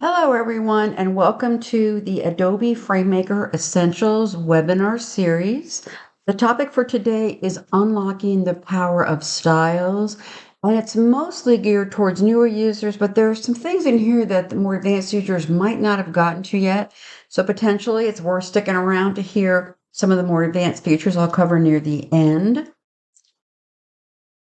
Hello, everyone, and welcome to the Adobe FrameMaker Essentials webinar series. The topic for today is unlocking the power of styles, and it's mostly geared towards newer users, but there are some things in here that the more advanced users might not have gotten to yet. So potentially it's worth sticking around to hear some of the more advanced features I'll cover near the end.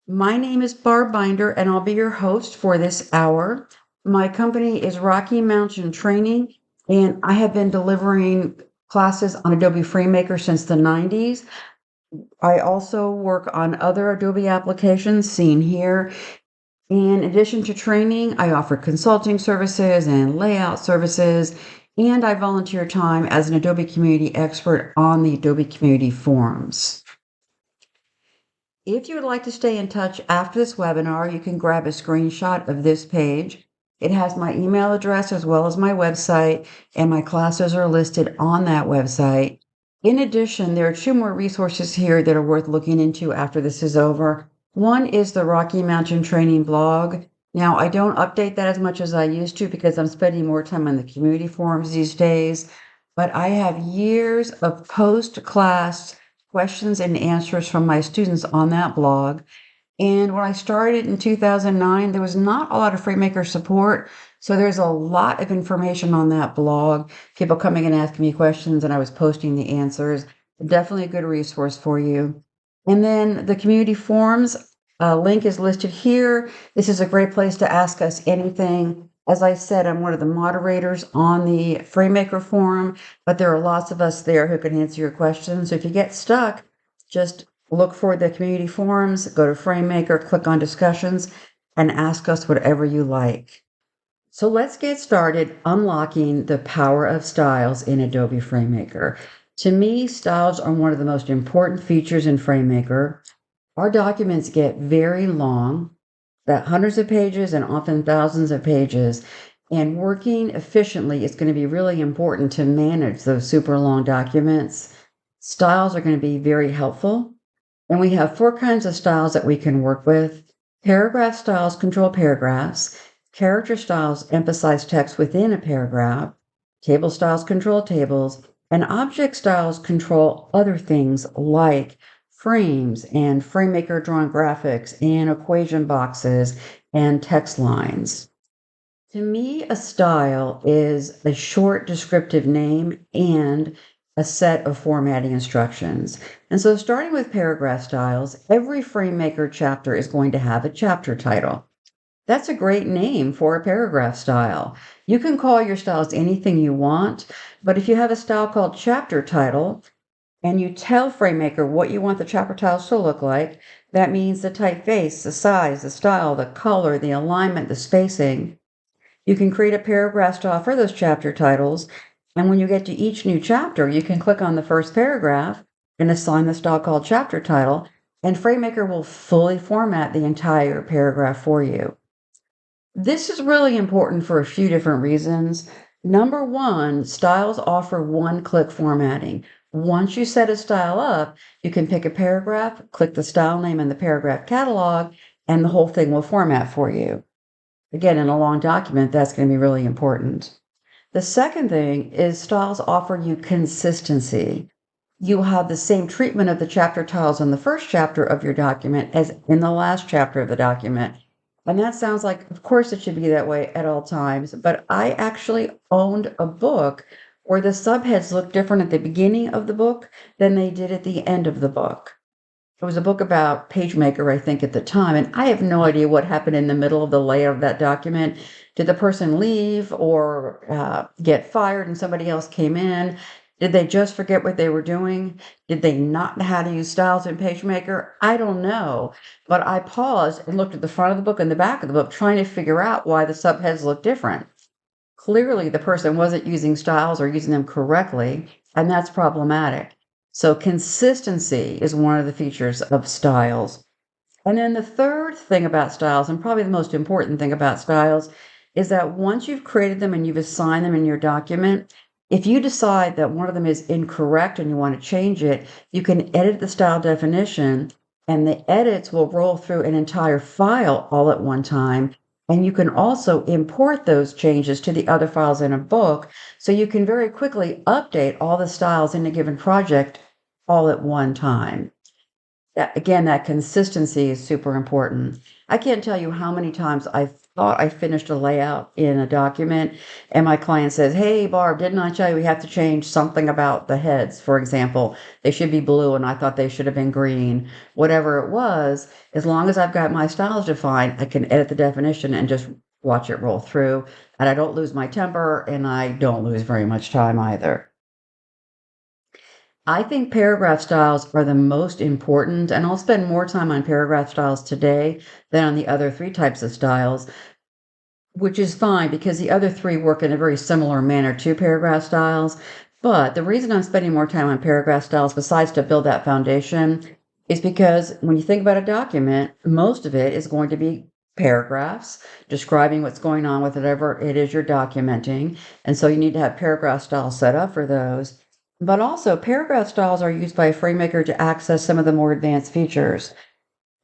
My name is Barb Binder, and I'll be your host for this hour. My company is Rocky Mountain Training, and I have been delivering classes on Adobe FrameMaker since the 90s. I also work on other Adobe applications seen here. In addition to training, I offer consulting services and layout services, and I volunteer time as an Adobe community expert on the Adobe community forums. If you would like to stay in touch after this webinar, you can grab a screenshot of this page. It has my email address as well as my website, and my classes are listed on that website. In addition, there are two more resources here that are worth looking into after this is over. One is the Rocky Mountain Training blog. Now, I don't update that as much as I used to because I'm spending more time on the community forums these days, but I have years of post-class questions and answers from my students on that blog. And when I started in 2009, there was not a lot of FrameMaker support. So there's a lot of information on that blog, people coming and asking me questions, and I was posting the answers. Definitely a good resource for you. And then the community forums link is listed here. This is a great place to ask us anything. As I said, I'm one of the moderators on the FrameMaker forum, but there are lots of us there who can answer your questions. So if you get stuck, just look for the community forums, go to FrameMaker, click on discussions, and ask us whatever you like. So let's get started unlocking the power of styles in Adobe FrameMaker. To me, styles are one of the most important features in FrameMaker. Our documents get very long, about hundreds of pages and often thousands of pages, and working efficiently is going to be really important to manage those super long documents. Styles are going to be very helpful. And we have four kinds of styles that we can work with. Paragraph styles control paragraphs. Character styles emphasize text within a paragraph. Table styles control tables. And object styles control other things like frames and FrameMaker drawn graphics and equation boxes and text lines. To me, a style is a short descriptive name and a set of formatting instructions. And so starting with paragraph styles, every FrameMaker chapter is going to have a chapter title. That's a great name for a paragraph style. You can call your styles anything you want, but if you have a style called chapter title, and you tell FrameMaker what you want the chapter titles to look like, that means the typeface, the size, the style, the color, the alignment, the spacing. You can create a paragraph style for those chapter titles, and when you get to each new chapter, you can click on the first paragraph and assign the style called chapter title, and FrameMaker will fully format the entire paragraph for you. This is really important for a few different reasons. Number one, styles offer one-click formatting. Once you set a style up, you can pick a paragraph, click the style name in the paragraph catalog, and the whole thing will format for you. Again, in a long document, that's going to be really important. The second thing is styles offer you consistency. You will have the same treatment of the chapter titles in the first chapter of your document as in the last chapter of the document. And that sounds like, of course, it should be that way at all times. But I actually owned a book where the subheads looked different at the beginning of the book than they did at the end of the book. It was a book about PageMaker, I think, at the time, and I have no idea what happened in the middle of the layout of that document. Did the person leave or get fired and somebody else came in? Did they just forget what they were doing? Did they not know how to use styles in PageMaker? I don't know, but I paused and looked at the front of the book and the back of the book, trying to figure out why the subheads looked different. Clearly, the person wasn't using styles or using them correctly, and that's problematic. So consistency is one of the features of styles. And then the third thing about styles, and probably the most important thing about styles, is that once you've created them and you've assigned them in your document, if you decide that one of them is incorrect and you want to change it, you can edit the style definition, and the edits will roll through an entire file all at one time. And you can also import those changes to the other files in a book so you can very quickly update all the styles in a given project all at one time. Again, that consistency is super important. I can't tell you how many times I thought I finished a layout in a document, and my client says, "Hey, Barb, didn't I tell you we have to change something about the heads? For example, they should be blue, and I thought they should have been green." Whatever it was, as long as I've got my styles defined, I can edit the definition and just watch it roll through, and I don't lose my temper, and I don't lose very much time either. I think paragraph styles are the most important, and I'll spend more time on paragraph styles today than on the other three types of styles, which is fine because the other three work in a very similar manner to paragraph styles. But the reason I'm spending more time on paragraph styles, besides to build that foundation, is because when you think about a document, most of it is going to be paragraphs describing what's going on with whatever it is you're documenting. And so you need to have paragraph styles set up for those. But also, paragraph styles are used by FrameMaker to access some of the more advanced features.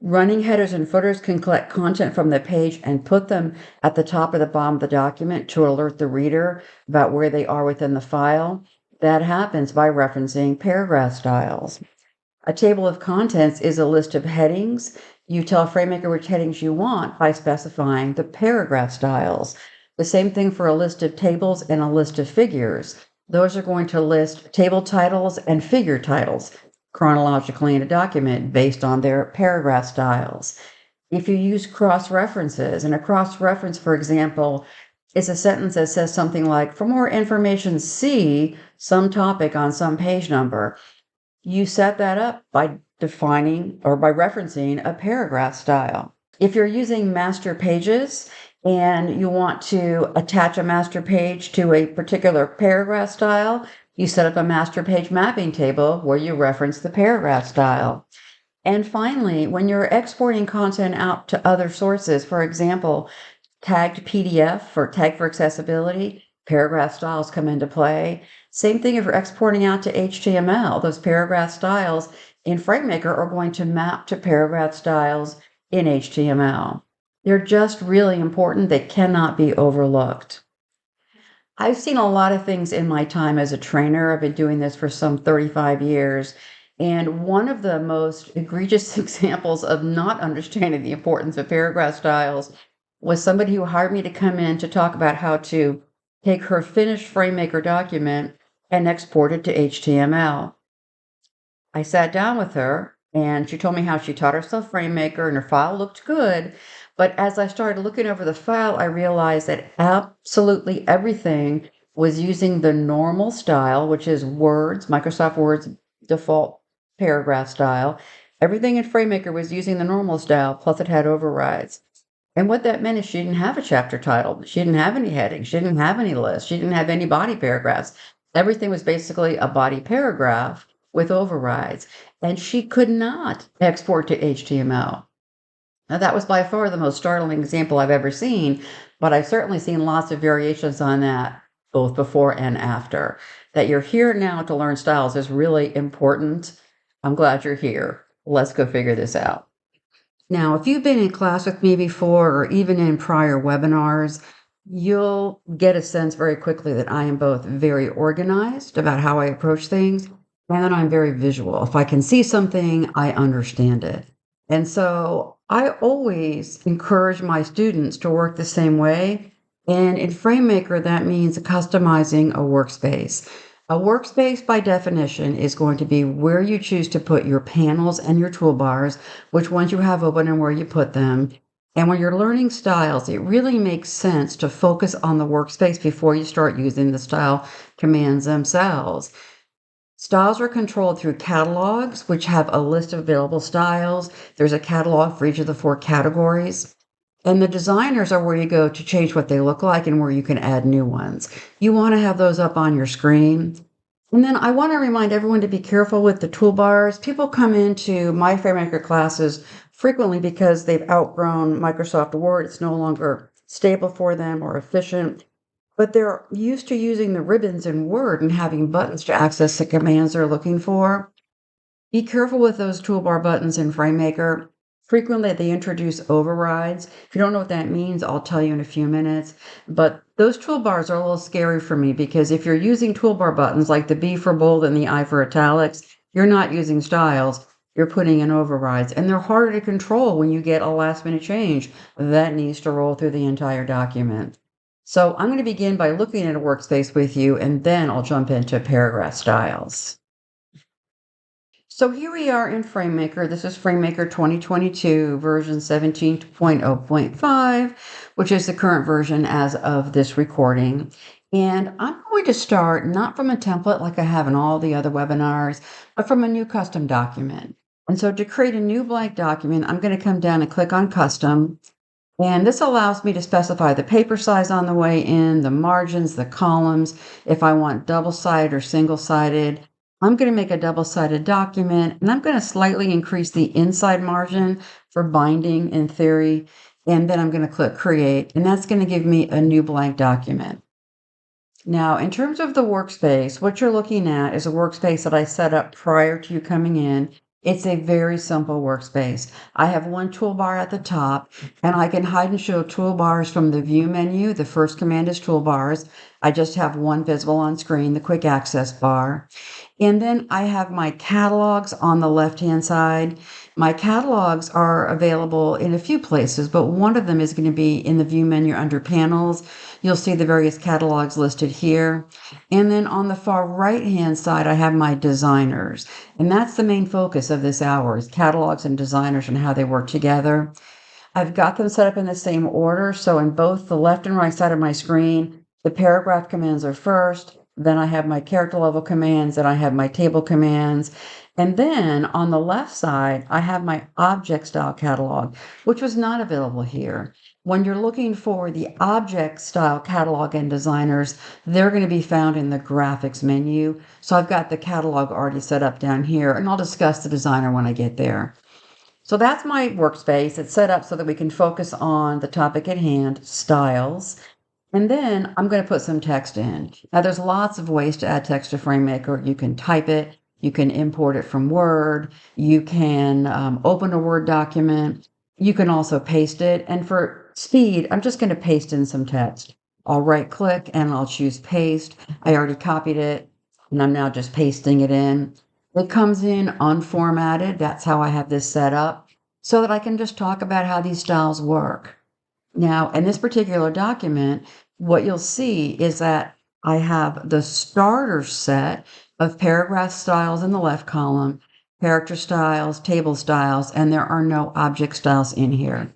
Running headers and footers can collect content from the page and put them at the top or the bottom of the document to alert the reader about where they are within the file. That happens by referencing paragraph styles. A table of contents is a list of headings. You tell FrameMaker which headings you want by specifying the paragraph styles. The same thing for a list of tables and a list of figures. Those are going to list table titles and figure titles chronologically in a document based on their paragraph styles. If you use cross references, and a cross reference, for example, is a sentence that says something like, "For more information, see some topic on some page number." You set that up by defining or by referencing a paragraph style. If you're using master pages and you want to attach a master page to a particular paragraph style, you set up a master page mapping table where you reference the paragraph style. And finally, when you're exporting content out to other sources, for example, tagged PDF or tag for accessibility, paragraph styles come into play. Same thing if you're exporting out to HTML, those paragraph styles in FrameMaker are going to map to paragraph styles in HTML. They're just really important. They cannot be overlooked. I've seen a lot of things in my time as a trainer. I've been doing this for some 35 years. And one of the most egregious examples of not understanding the importance of paragraph styles was somebody who hired me to come in to talk about how to take her finished FrameMaker document and export it to HTML. I sat down with her and she told me how she taught herself FrameMaker and her file looked good. But as I started looking over the file, I realized that absolutely everything was using the normal style, which is Words, Microsoft Word's default paragraph style. Everything in FrameMaker was using the normal style, plus it had overrides. And what that meant is she didn't have a chapter title. She didn't have any headings. She didn't have any lists. She didn't have any body paragraphs. Everything was basically a body paragraph with overrides. And she could not export to HTML. Now, that was by far the most startling example I've ever seen, but I've certainly seen lots of variations on that, both before and after. That you're here now to learn styles is really important. I'm glad you're here. Let's go figure this out. Now, if you've been in class with me before or even in prior webinars, you'll get a sense very quickly that I am both very organized about how I approach things and that I'm very visual. If I can see something, I understand it. And so I always encourage my students to work the same way. And in FrameMaker, that means customizing a workspace. A workspace, by definition, is going to be where you choose to put your panels and your toolbars, which ones you have open and where you put them. And when you're learning styles, it really makes sense to focus on the workspace before you start using the style commands themselves. Styles are controlled through catalogs, which have a list of available styles. There's a catalog for each of the four categories. And the designers are where you go to change what they look like and where you can add new ones. You want to have those up on your screen. And then I want to remind everyone to be careful with the toolbars. People come into my FrameMaker classes frequently because they've outgrown Microsoft Word. It's no longer stable for them or efficient, but they're used to using the ribbons in Word and having buttons to access the commands they're looking for. Be careful with those toolbar buttons in FrameMaker. Frequently, they introduce overrides. If you don't know what that means, I'll tell you in a few minutes. But those toolbars are a little scary for me because if you're using toolbar buttons like the B for bold and the I for italics, you're not using styles, you're putting in overrides. And they're harder to control when you get a last minute change that needs to roll through the entire document. So I'm going to begin by looking at a workspace with you, and then I'll jump into paragraph styles. So here we are in FrameMaker. This is FrameMaker 2022 version 17.0.5, which is the current version as of this recording. And I'm going to start not from a template like I have in all the other webinars, but from a new custom document. And so to create a new blank document, I'm going to come down and click on Custom. And this allows me to specify the paper size on the way in, the margins, the columns, if I want double-sided or single-sided. I'm going to make a double-sided document, and I'm going to slightly increase the inside margin for binding in theory, and then I'm going to click Create, and that's going to give me a new blank document. Now, in terms of the workspace, what you're looking at is a workspace that I set up prior to you coming in. It's a very simple workspace. I have one toolbar at the top, and I can hide and show toolbars from the View menu. The first command is Toolbars. I just have one visible on screen, the Quick Access bar. And then I have my catalogs on the left-hand side. My catalogs are available in a few places, but one of them is going to be in the View menu under Panels. You'll see the various catalogs listed here. And then on the far right-hand side, I have my designers. And that's the main focus of this hour, is catalogs and designers and how they work together. I've got them set up in the same order. So in both the left and right side of my screen, the paragraph commands are first. Then I have my character level commands, and I have my table commands. And then on the left side, I have my object style catalog, which was not available here. When you're looking for the object style catalog and designers, they're going to be found in the graphics menu. So I've got the catalog already set up down here, and I'll discuss the designer when I get there. So that's my workspace. It's set up so that we can focus on the topic at hand, styles. And then I'm going to put some text in. Now, there's lots of ways to add text to FrameMaker. You can type it, you can import it from Word, you can open a Word document, you can also paste it. And for speed, I'm just going to paste in some text. I'll right click and I'll choose Paste. I already copied it, and I'm now just pasting it in. It comes in unformatted. That's how I have this set up, so that I can just talk about how these styles work. Now, in this particular document, what you'll see is that I have the starter set of paragraph styles in the left column, character styles, table styles, and there are no object styles in here.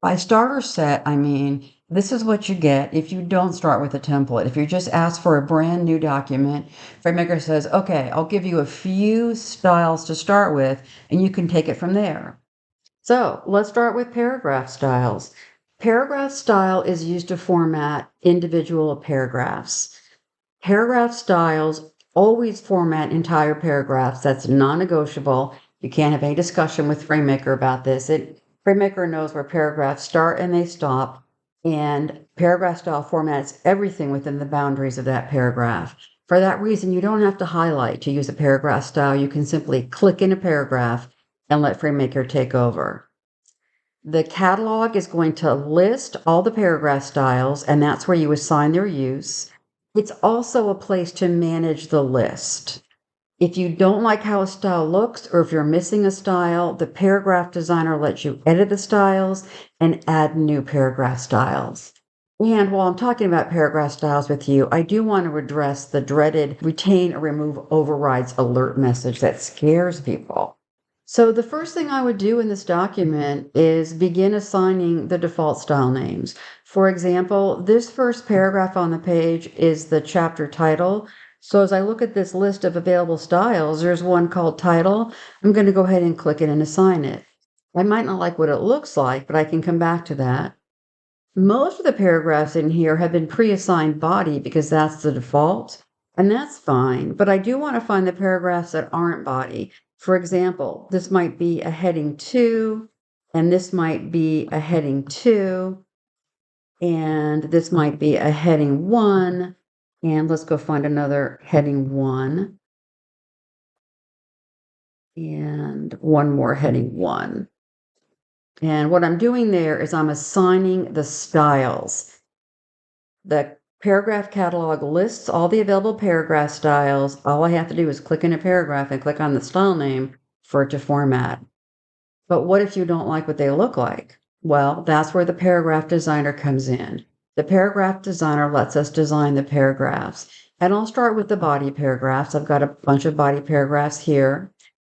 By starter set, I mean, this is what you get if you don't start with a template. If you just ask for a brand new document, FrameMaker says, okay, I'll give you a few styles to start with, and you can take it from there. So let's start with paragraph styles. Paragraph style is used to format individual paragraphs. Paragraph styles always format entire paragraphs. That's non-negotiable. You can't have any discussion with FrameMaker about this. FrameMaker knows where paragraphs start and they stop, and paragraph style formats everything within the boundaries of that paragraph. For that reason, you don't have to highlight to use a paragraph style. You can simply click in a paragraph and let FrameMaker take over. The catalog is going to list all the paragraph styles, and that's where you assign their use. It's also a place to manage the list. If you don't like how a style looks, or if you're missing a style, the paragraph designer lets you edit the styles and add new paragraph styles. And while I'm talking about paragraph styles with you, I do want to address the dreaded retain or remove overrides alert message that scares people. So the first thing I would do in this document is begin assigning the default style names. For example, this first paragraph on the page is the chapter title. So as I look at this list of available styles, there's one called title. I'm going to go ahead and click it and assign it. I might not like what it looks like, but I can come back to that. Most of the paragraphs in here have been pre-assigned body because that's the default, and that's fine, but I do want to find the paragraphs that aren't body. For example, this might be a heading 2, and this might be a heading 2, and this might be a heading 1, and let's go find another heading 1, and one more heading 1. And what I'm doing there is I'm assigning the styles. The paragraph catalog lists all the available paragraph styles. All I have to do is click in a paragraph and click on the style name for it to format. But what if you don't like what they look like? Well, that's where the paragraph designer comes in. The paragraph designer lets us design the paragraphs. And I'll start with the body paragraphs. I've got a bunch of body paragraphs here.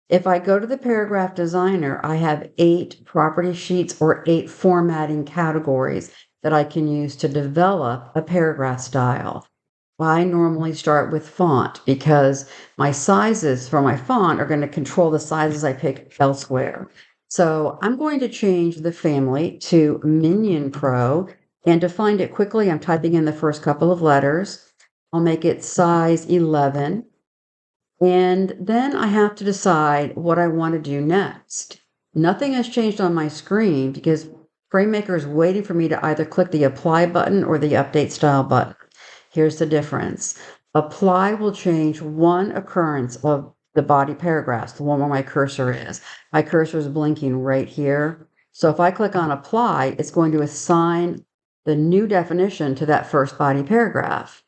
If I go to the paragraph designer, I have 8 property sheets or 8 formatting categories that I can use to develop a paragraph style. I normally start with font because my sizes for my font are going to control the sizes I pick elsewhere. So I'm going to change the family to Minion Pro, and to find it quickly, I'm typing in the first couple of letters. I'll make it size 11. And then I have to decide what I want to do next. Nothing has changed on my screen because FrameMaker is waiting for me to either click the Apply button or the Update Style button. Here's the difference. Apply will change one occurrence of the body paragraphs, the one where my cursor is. My cursor is blinking right here. So if I click on Apply, it's going to assign the new definition to that first body paragraph.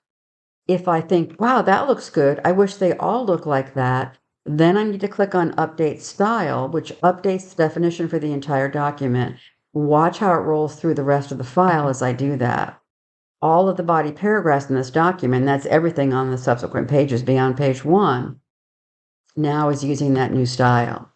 If I think, wow, that looks good, I wish they all look like that, then I need to click on Update Style, which updates the definition for the entire document. Watch how it rolls through the rest of the file as I do that. All of the body paragraphs in this document, that's everything on the subsequent pages beyond page 1, now is using that new style.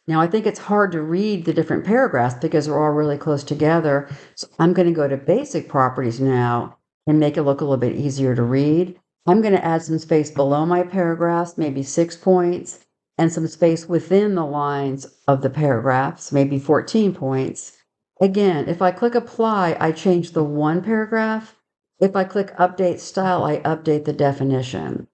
Now, I think it's hard to read the different paragraphs because they're all really close together. So I'm going to go to Basic Properties now and make it look a little bit easier to read. I'm going to add some space below my paragraphs, maybe 6 points, and some space within the lines of the paragraphs, maybe 14 points. Again, if I click Apply, I change the one paragraph. If I click Update Style, I update the definition.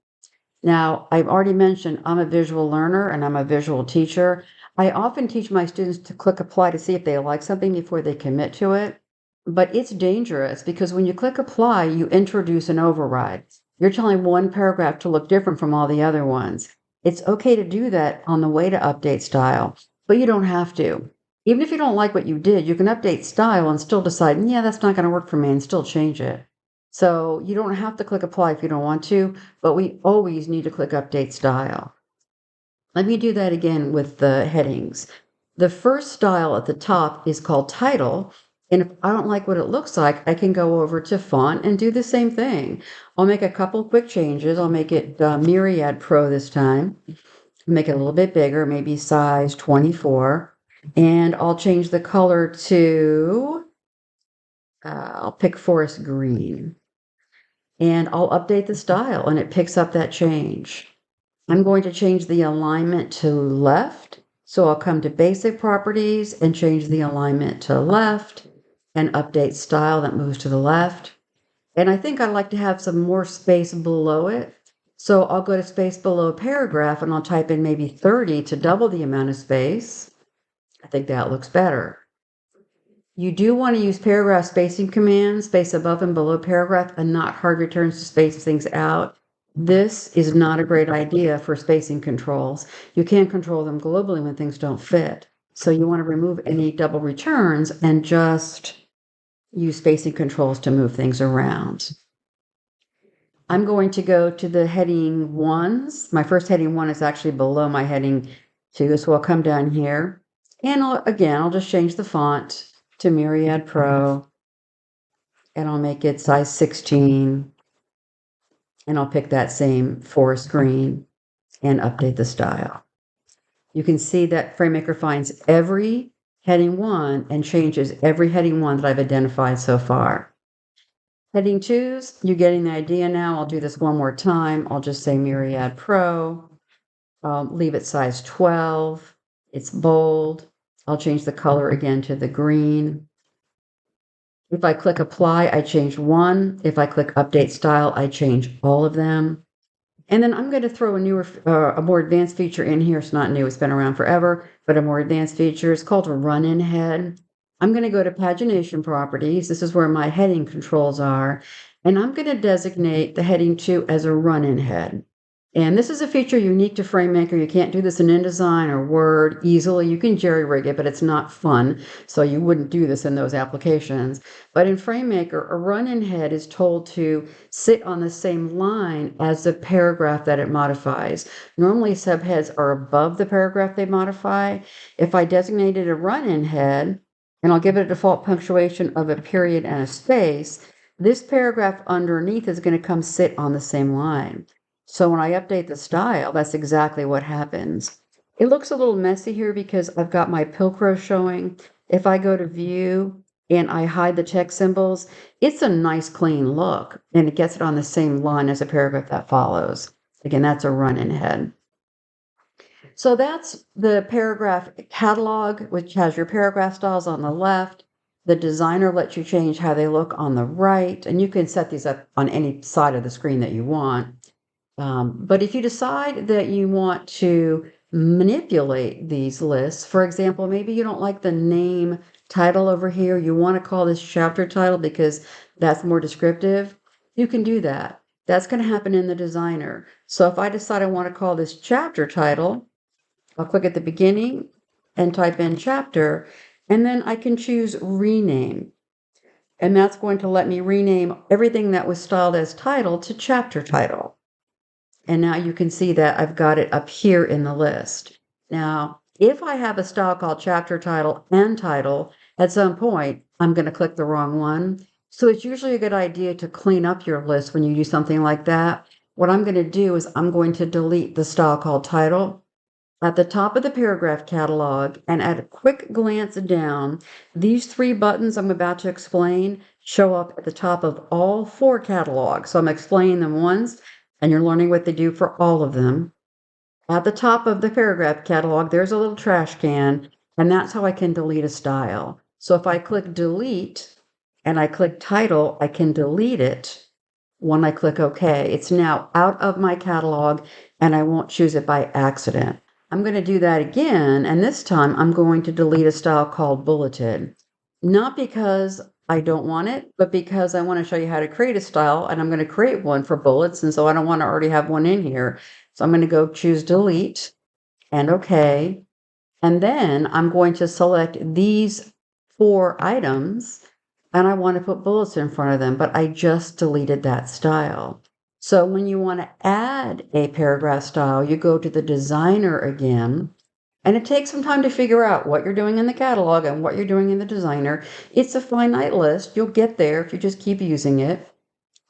Now, I've already mentioned I'm a visual learner and I'm a visual teacher. I often teach my students to click Apply to see if they like something before they commit to it. But it's dangerous because when you click Apply, you introduce an override. You're telling one paragraph to look different from all the other ones. It's okay to do that on the way to Update Style, but you don't have to. Even if you don't like what you did, you can update style and still decide, yeah, that's not going to work for me, and still change it. So you don't have to click Apply if you don't want to, but we always need to click Update Style. Let me do that again with the headings. The first style at the top is called Title, and if I don't like what it looks like, I can go over to Font and do the same thing. I'll make a couple quick changes. I'll make it Myriad Pro this time, make it a little bit bigger, maybe size 24, and I'll change the color to, I'll pick Forest Green. And I'll update the style and it picks up that change. I'm going to change the alignment to left. So I'll come to Basic Properties and change the alignment to left and update style that moves to the left. And I think I'd like to have some more space below it. So I'll go to space below paragraph and I'll type in maybe 30 to double the amount of space. I think that looks better. You do want to use paragraph spacing commands, space above and below paragraph, and not hard returns to space things out. This is not a great idea for spacing controls. You can't control them globally when things don't fit. So you want to remove any double returns and just use spacing controls to move things around. I'm going to go to the heading 1s. My first heading 1 is actually below my heading 2, so I'll come down here. And I'll just change the font to Myriad Pro, and I'll make it size 16, and I'll pick that same forest green and update the style. You can see that FrameMaker finds every heading 1 and changes every heading 1 that I've identified so far. Heading 2s, you're getting the idea now. I'll do this one more time. I'll just say Myriad Pro. I'll leave it size 12. It's bold. I'll change the color again to the green. If I click Apply, I change one. If I click Update Style, I change all of them. And then I'm going to throw a more advanced feature in here. It's not new. It's been around forever, but a more advanced feature. It's called a run-in head. I'm going to go to Pagination Properties. This is where my heading controls are. And I'm going to designate the heading 2 as a run-in head. And this is a feature unique to FrameMaker. You can't do this in InDesign or Word easily. You can jerry-rig it, but it's not fun, so you wouldn't do this in those applications. But in FrameMaker, a run-in head is told to sit on the same line as the paragraph that it modifies. Normally, subheads are above the paragraph they modify. If I designated a run-in head, and I'll give it a default punctuation of a period and a space, this paragraph underneath is going to come sit on the same line. So when I update the style, that's exactly what happens. It looks a little messy here because I've got my Pilcrow showing. If I go to view and I hide the text symbols, it's a nice clean look and it gets it on the same line as a paragraph that follows. Again, that's a run-in head. So that's the paragraph catalog, which has your paragraph styles on the left. The designer lets you change how they look on the right, and you can set these up on any side of the screen that you want. But if you decide that you want to manipulate these lists, for example, maybe you don't like the name title over here, you want to call this chapter title because that's more descriptive, you can do that. That's going to happen in the designer. So if I decide I want to call this chapter title, I'll click at the beginning and type in chapter, and then I can choose rename. And that's going to let me rename everything that was styled as title to chapter title. And now you can see that I've got it up here in the list. Now, if I have a style called chapter title and title, at some point, I'm going to click the wrong one. So it's usually a good idea to clean up your list when you do something like that. What I'm going to do is I'm going to delete the style called title. At the top of the paragraph catalog, and at a quick glance down, these three buttons I'm about to explain show up at the top of all four catalogs. So I'm explaining them once, and you're learning what they do for all of them. At the top of the paragraph catalog, there's a little trash can, and that's how I can delete a style. So if I click delete and I click title, I can delete it when I click OK. It's now out of my catalog, and I won't choose it by accident. I'm going to do that again, and this time I'm going to delete a style called bulleted. Not because I don't want it, but because I want to show you how to create a style, and I'm going to create one for bullets, and so I don't want to already have one in here. So I'm going to go choose delete and OK. And then I'm going to select these four items, and I want to put bullets in front of them, but I just deleted that style. So when you want to add a paragraph style, you go to the designer again, and it takes some time to figure out what you're doing in the catalog and what you're doing in the designer. It's a finite list. You'll get there if you just keep using it.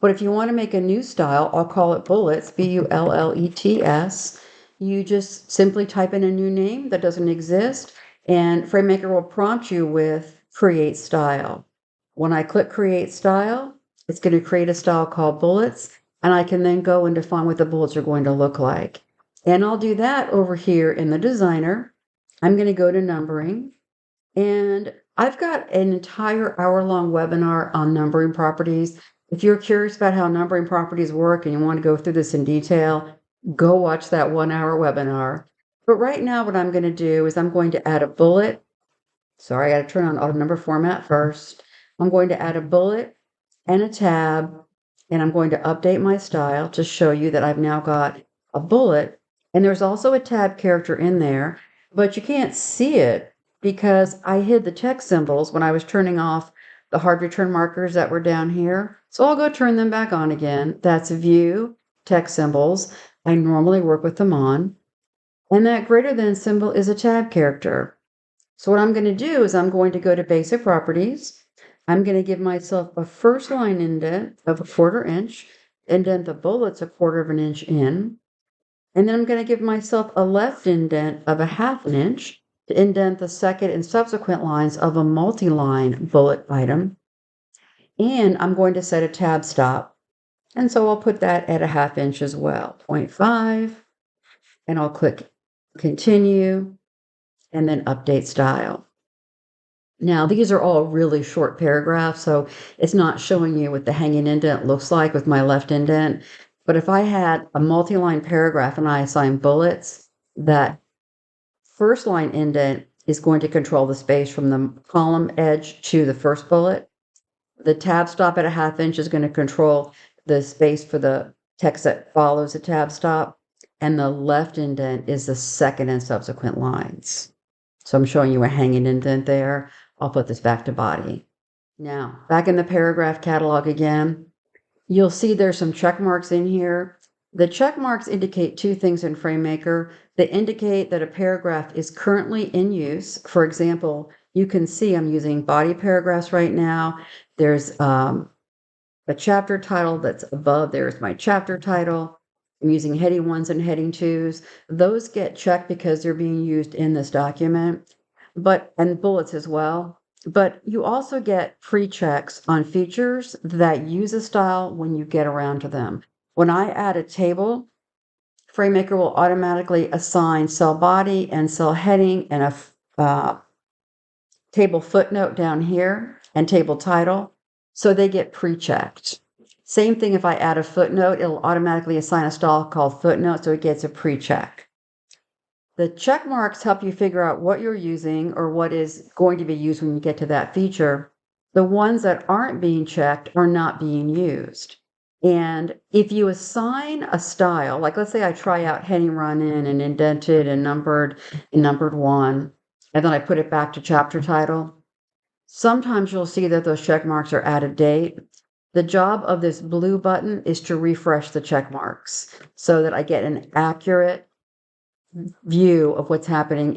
But if you want to make a new style, I'll call it bullets, bullets. You just simply type in a new name that doesn't exist, and FrameMaker will prompt you with create style. When I click create style, it's going to create a style called bullets, and I can then go and define what the bullets are going to look like. And I'll do that over here in the designer. I'm going to go to numbering, and I've got an entire hour-long webinar on numbering properties. If you're curious about how numbering properties work and you want to go through this in detail, go watch that 1-hour webinar. But right now, what I'm going to do is I'm going to add a bullet. Sorry, I got to turn on auto number format first. I'm going to add a bullet and a tab, and I'm going to update my style to show you that I've now got a bullet. And there's also a tab character in there, but you can't see it because I hid the text symbols when I was turning off the hard return markers that were down here. So I'll go turn them back on again. That's view, text symbols. I normally work with them on. And that greater than symbol is a tab character. So what I'm going to do is I'm going to go to basic properties. I'm going to give myself a first line indent of a 1/4 inch, indent the bullets a 1/4 inch in. And then I'm going to give myself a left indent of a 1/2 inch to indent the second and subsequent lines of a multi-line bullet item. And I'm going to set a tab stop. And so I'll put that at a 1/2 inch as well, 0.5, and I'll click continue and then update style. Now, these are all really short paragraphs, so it's not showing you what the hanging indent looks like with my left indent. But if I had a multi-line paragraph and I assign bullets, that first line indent is going to control the space from the column edge to the first bullet. The tab stop at a 1/2 inch is going to control the space for the text that follows the tab stop. and the left indent is the second and subsequent lines. So I'm showing you a hanging indent there. I'll put this back to body. Now, back in the paragraph catalog again, you'll see there's some check marks in here. The check marks indicate two things in FrameMaker. They indicate that a paragraph is currently in use. For example, you can see I'm using body paragraphs right now. There's a chapter title that's above. There's my chapter title. I'm using heading 1s and heading 2s. Those get checked because they're being used in this document, and bullets as well. But you also get pre-checks on features that use a style when you get around to them. When I add a table, FrameMaker will automatically assign cell body and cell heading and a table footnote down here and table title. So they get pre-checked. Same thing if I add a footnote, it'll automatically assign a style called footnote, so it gets a pre-check. The check marks help you figure out what you're using or what is going to be used when you get to that feature. The ones that aren't being checked are not being used. And if you assign a style, like let's say I try out heading run in and indented and numbered 1, and then I put it back to chapter title, sometimes you'll see that those check marks are out of date. The job of this blue button is to refresh the check marks so that I get an accurate view of what's happening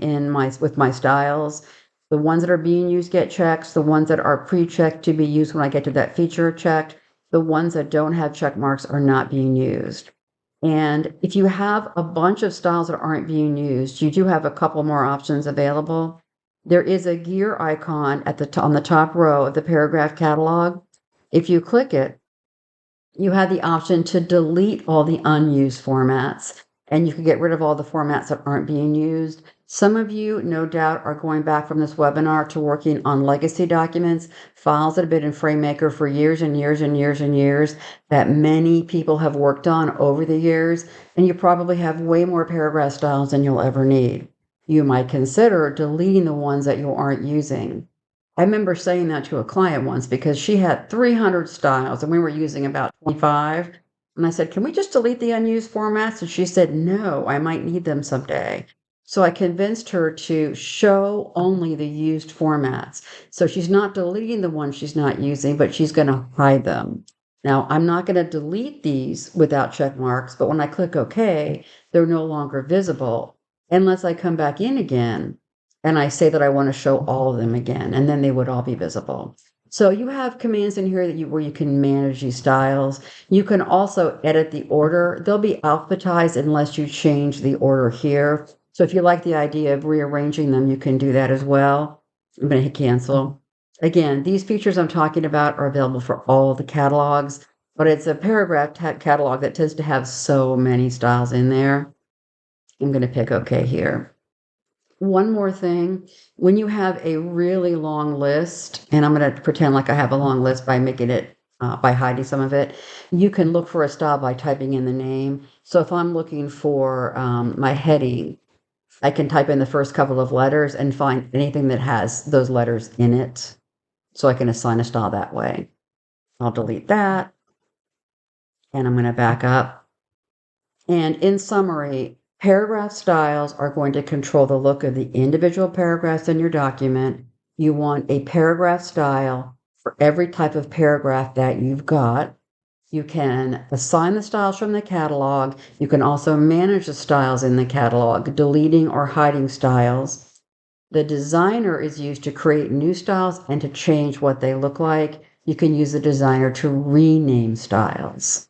with my styles. The ones that are being used get checked. The ones that are pre-checked to be used when I get to that feature are checked. The ones that don't have check marks are not being used. And if you have a bunch of styles that aren't being used, you do have a couple more options available. There is a gear icon on the top row of the paragraph catalog. If you click it, you have the option to delete all the unused formats, and you can get rid of all the formats that aren't being used. Some of you, no doubt, are going back from this webinar to working on legacy documents, files that have been in FrameMaker for years and years and years and years that many people have worked on over the years, and you probably have way more paragraph styles than you'll ever need. You might consider deleting the ones that you aren't using. I remember saying that to a client once because she had 300 styles and we were using about 25. And I said, can we just delete the unused formats? And she said, no, I might need them someday. So I convinced her to show only the used formats. So she's not deleting the ones she's not using, but she's going to hide them. Now, I'm not going to delete these without check marks, but when I click OK, they're no longer visible unless I come back in again and I say that I want to show all of them again, and then they would all be visible. So you have commands in here where you can manage these styles. You can also edit the order. They'll be alphabetized unless you change the order here. So if you like the idea of rearranging them, you can do that as well. I'm going to hit cancel. Again, these features I'm talking about are available for all the catalogs, but it's a paragraph catalog that tends to have so many styles in there. I'm going to pick OK here. One more thing, when you have a really long list, and I'm going to pretend like I have a long list by making it, by hiding some of it, you can look for a style by typing in the name. So if I'm looking for my heading, I can type in the first couple of letters and find anything that has those letters in it. So I can assign a style that way. I'll delete that. And I'm going to back up. And in summary, paragraph styles are going to control the look of the individual paragraphs in your document. You want a paragraph style for every type of paragraph that you've got. You can assign the styles from the catalog. You can also manage the styles in the catalog, deleting or hiding styles. The designer is used to create new styles and to change what they look like. You can use the designer to rename styles.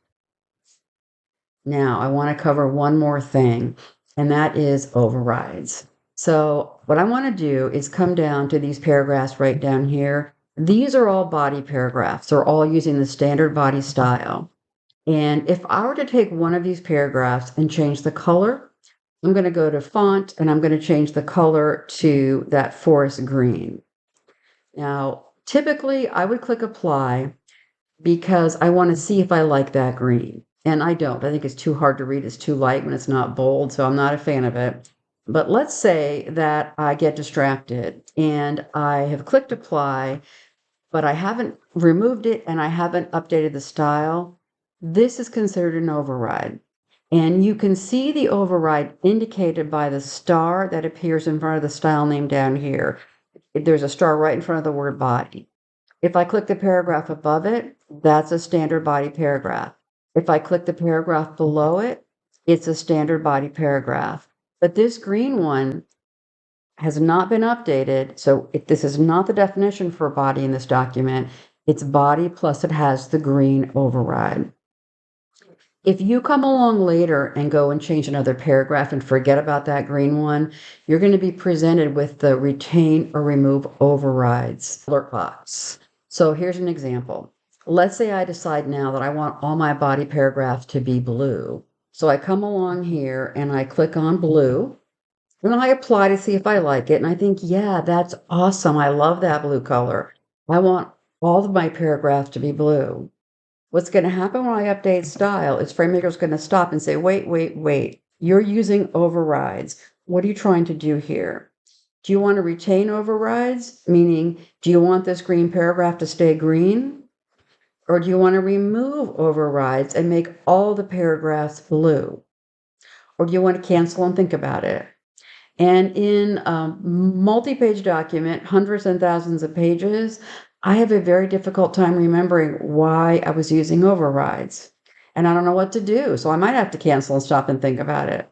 Now, I want to cover one more thing, and that is overrides. So what I want to do is come down to these paragraphs right down here. These are all body paragraphs. They're all using the standard body style. And if I were to take one of these paragraphs and change the color, I'm going to go to font and I'm going to change the color to that forest green. Now, typically I would click apply because I want to see if I like that green. And I don't. I think it's too hard to read. It's too light when it's not bold, so I'm not a fan of it. But let's say that I get distracted and I have clicked apply, but I haven't removed it and I haven't updated the style. This is considered an override. And you can see the override indicated by the star that appears in front of the style name down here. There's a star right in front of the word body. If I click the paragraph above it, that's a standard body paragraph. If I click the paragraph below it, it's a standard body paragraph. But this green one has not been updated, so this is not the definition for body in this document. It's body plus it has the green override. If you come along later and go and change another paragraph and forget about that green one, you're going to be presented with the retain or remove overrides alert box. So here's an example. Let's say I decide now that I want all my body paragraphs to be blue. So I come along here and I click on blue and I apply to see if I like it. And I think, yeah, that's awesome. I love that blue color. I want all of my paragraphs to be blue. What's going to happen when I update style is FrameMaker's going to stop and say, wait. You're using overrides. What are you trying to do here? Do you want to retain overrides? Meaning, do you want this green paragraph to stay green? Or do you want to remove overrides and make all the paragraphs blue? Or do you want to cancel and think about it? And in a multi-page document, hundreds and thousands of pages, I have a very difficult time remembering why I was using overrides. And I don't know what to do, so I might have to cancel and stop and think about it.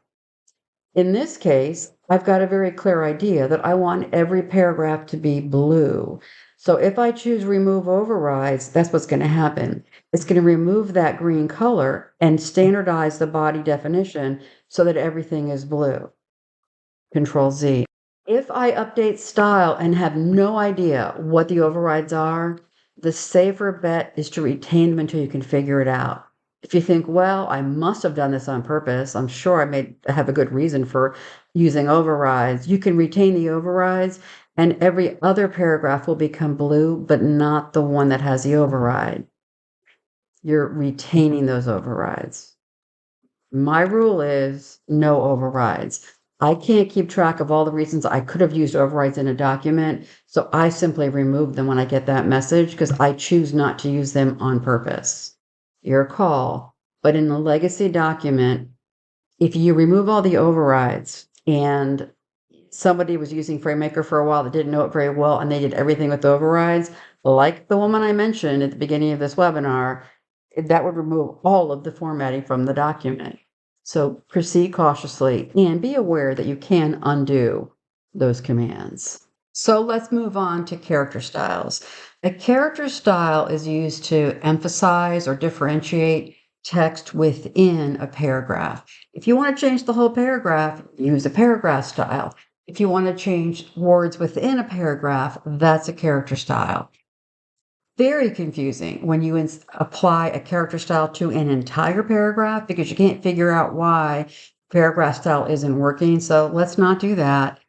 In this case, I've got a very clear idea that I want every paragraph to be blue. So if I choose remove overrides, that's what's going to happen. It's going to remove that green color and standardize the body definition so that everything is blue. Control Z. If I update style and have no idea what the overrides are, the safer bet is to retain them until you can figure it out. If you think, well, I must have done this on purpose, I'm sure I have a good reason for using overrides, you can retain the overrides and every other paragraph will become blue, but not the one that has the override. You're retaining those overrides. My rule is no overrides. I can't keep track of all the reasons I could have used overrides in a document, so I simply remove them when I get that message because I choose not to use them on purpose. Your call. But in the legacy document, if you remove all the overrides and somebody was using FrameMaker for a while that didn't know it very well and they did everything with overrides, like the woman I mentioned at the beginning of this webinar, that would remove all of the formatting from the document. So proceed cautiously and be aware that you can undo those commands. So let's move on to character styles. A character style is used to emphasize or differentiate text within a paragraph. If you want to change the whole paragraph, use a paragraph style. If you want to change words within a paragraph, that's a character style. Very confusing when you apply a character style to an entire paragraph because you can't figure out why paragraph style isn't working. So let's not do that.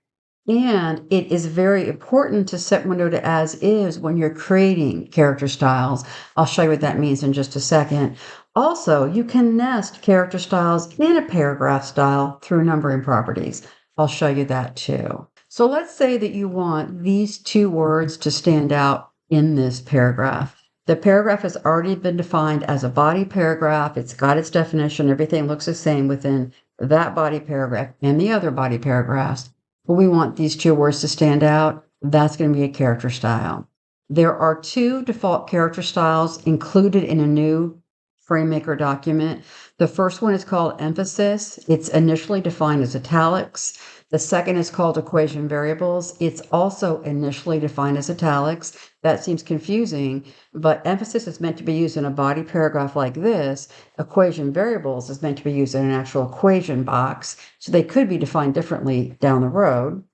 And it is very important to set window to as is when you're creating character styles. I'll show you what that means in just a second. Also, you can nest character styles in a paragraph style through numbering properties. I'll show you that too. So let's say that you want these two words to stand out in this paragraph. The paragraph has already been defined as a body paragraph. It's got its definition. Everything looks the same within that body paragraph and the other body paragraphs. But we want these two words to stand out. That's going to be a character style. There are two default character styles included in a new FrameMaker document. The first one is called emphasis. It's initially defined as italics. The second is called equation variables. It's also initially defined as italics. That seems confusing, but emphasis is meant to be used in a body paragraph like this. Equation variables is meant to be used in an actual equation box, so they could be defined differently down the road.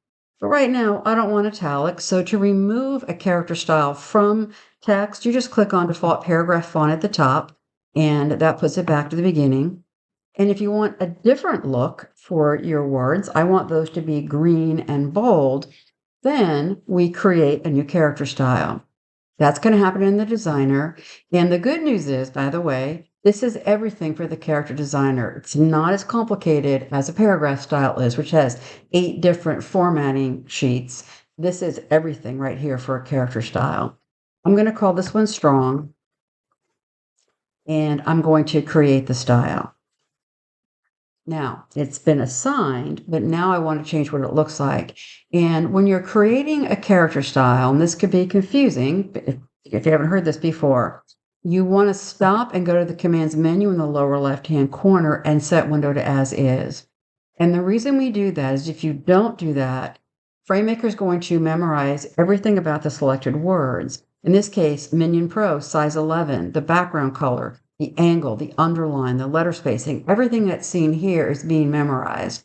But right now, I don't want italics, so to remove a character style from text, you just click on default paragraph font at the top, and that puts it back to the beginning. And if you want a different look for your words, I want those to be green and bold, then we create a new character style. That's going to happen in the designer. And the good news is, by the way, this is everything for the character designer. It's not as complicated as a paragraph style is, which has 8 different formatting sheets. This is everything right here for a character style. I'm going to call this one strong, and I'm going to create the style. Now, it's been assigned, but now I want to change what it looks like. And when you're creating a character style, and this could be confusing if you haven't heard this before, you want to stop and go to the commands menu in the lower left-hand corner and set window to as is. And the reason we do that is if you don't do that, FrameMaker is going to memorize everything about the selected words. In this case, Minion Pro, size 11, the background color, the angle, the underline, the letter spacing, everything that's seen here is being memorized.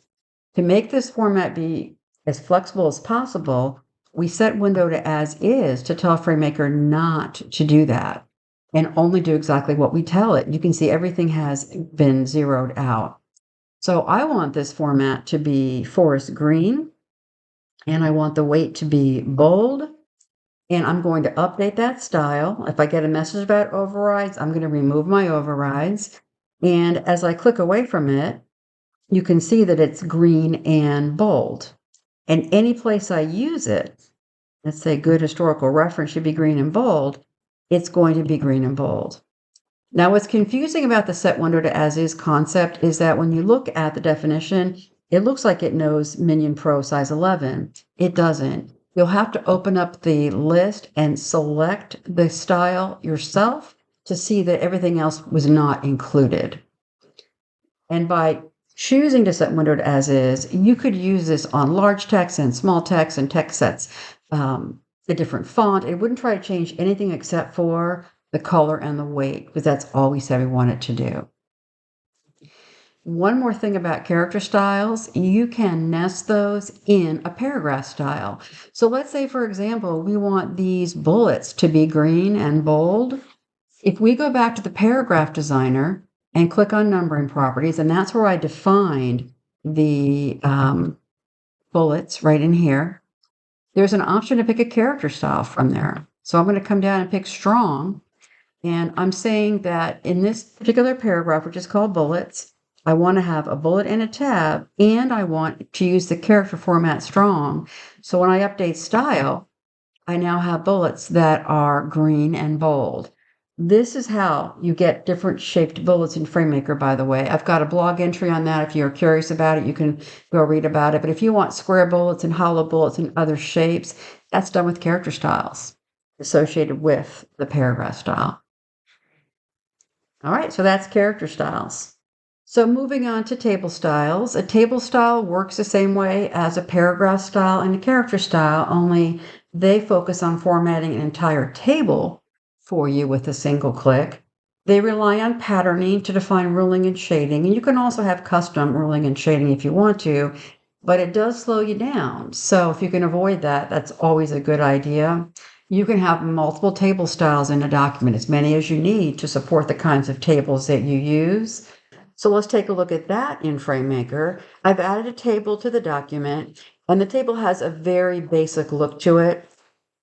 To make this format be as flexible as possible, we set window to as is to tell FrameMaker not to do that and only do exactly what we tell it. You can see everything has been zeroed out. So I want this format to be forest green, and I want the weight to be bold, and I'm going to update that style. If I get a message about overrides, I'm going to remove my overrides. And as I click away from it, you can see that it's green and bold. And any place I use it, let's say good historical reference should be green and bold, it's going to be green and bold. Now, what's confusing about the set window to as is concept is that when you look at the definition, it looks like it knows Minion Pro size 11. It doesn't. You'll have to open up the list and select the style yourself to see that everything else was not included. And by choosing to set window to as is, you could use this on large text and small text and text sets, a different font. It wouldn't try to change anything except for the color and the weight, because that's all we said we wanted to do. One more thing about character styles, you can nest those in a paragraph style. So let's say, for example, we want these bullets to be green and bold. If we go back to the paragraph designer and click on numbering properties, and that's where I defined the bullets right in here, there's an option to pick a character style from there. So I'm going to come down and pick strong. And I'm saying that in this particular paragraph, which is called bullets, I want to have a bullet and a tab, and I want to use the character format strong. So when I update style, I now have bullets that are green and bold. This is how you get different shaped bullets in FrameMaker, by the way. I've got a blog entry on that. If you're curious about it, you can go read about it. But if you want square bullets and hollow bullets and other shapes, that's done with character styles associated with the paragraph style. All right, so that's character styles. So moving on to table styles. A table style works the same way as a paragraph style and a character style, only they focus on formatting an entire table for you with a single click. They rely on patterning to define ruling and shading, and you can also have custom ruling and shading if you want to, but it does slow you down. So if you can avoid that, that's always a good idea. You can have multiple table styles in a document, as many as you need to support the kinds of tables that you use. So let's take a look at that in FrameMaker. I've added a table to the document, and the table has a very basic look to it.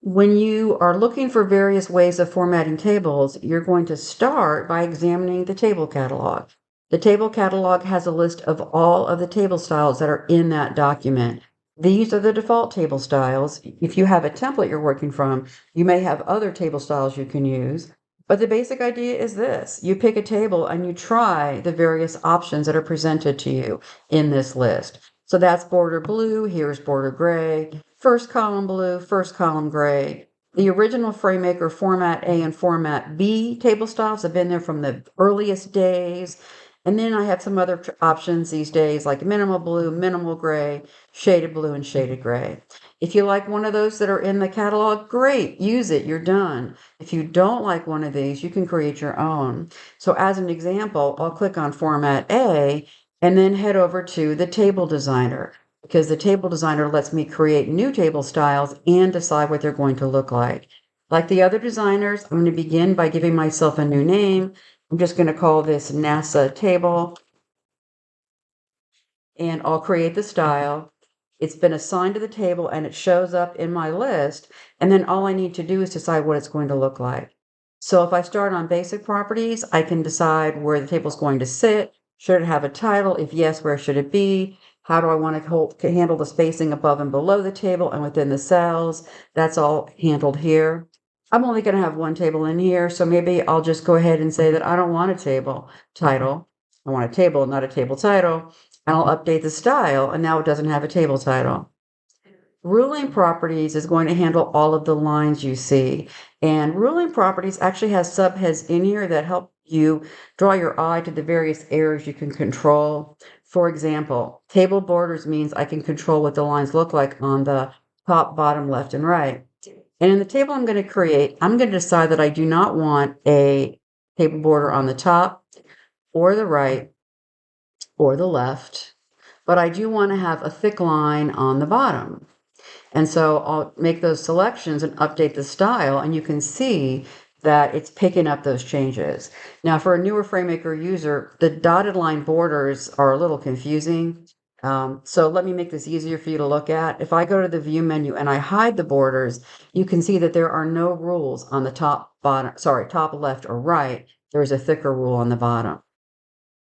When you are looking for various ways of formatting tables, you're going to start by examining the table catalog. The table catalog has a list of all of the table styles that are in that document. These are the default table styles. If you have a template you're working from, you may have other table styles you can use. But the basic idea is this. You pick a table and you try the various options that are presented to you in this list. So that's border blue, here's border gray, first column blue, first column gray. The original FrameMaker Format A and Format B table styles have been there from the earliest days. And then I have some other options these days like minimal blue, minimal gray, shaded blue, and shaded gray. If you like one of those that are in the catalog, great, use it, you're done. If you don't like one of these, you can create your own. So as an example, I'll click on Format A and then head over to the Table Designer, because the Table Designer lets me create new table styles and decide what they're going to look like. Like the other designers, I'm going to begin by giving myself a new name. I'm just going to call this NASA Table, and I'll create the style. It's been assigned to the table and it shows up in my list. And then all I need to do is decide what it's going to look like. So if I start on basic properties, I can decide where the table is going to sit. Should it have a title? If yes, where should it be? How do I want to handle the spacing above and below the table and within the cells? That's all handled here. I'm only going to have one table in here, so maybe I'll just go ahead and say that I don't want a table title. I want a table, not a table title. and I'll update the style, and now it doesn't have a table title. Ruling properties is going to handle all of the lines you see. And ruling properties actually has subheads in here that help you draw your eye to the various areas you can control. For example, table borders means I can control what the lines look like on the top, bottom, left, and right. And in the table I'm going to create, I'm going to decide that I do not want a table border on the top or the right or the left, but I do want to have a thick line on the bottom. And so I'll make those selections and update the style, and you can see that it's picking up those changes. Now, for a newer FrameMaker user, the dotted line borders are a little confusing. So let me make this easier for you to look at. If I go to the View menu and I hide the borders, you can see that there are no rules on the top, bottom, top, left, or right. There is a thicker rule on the bottom.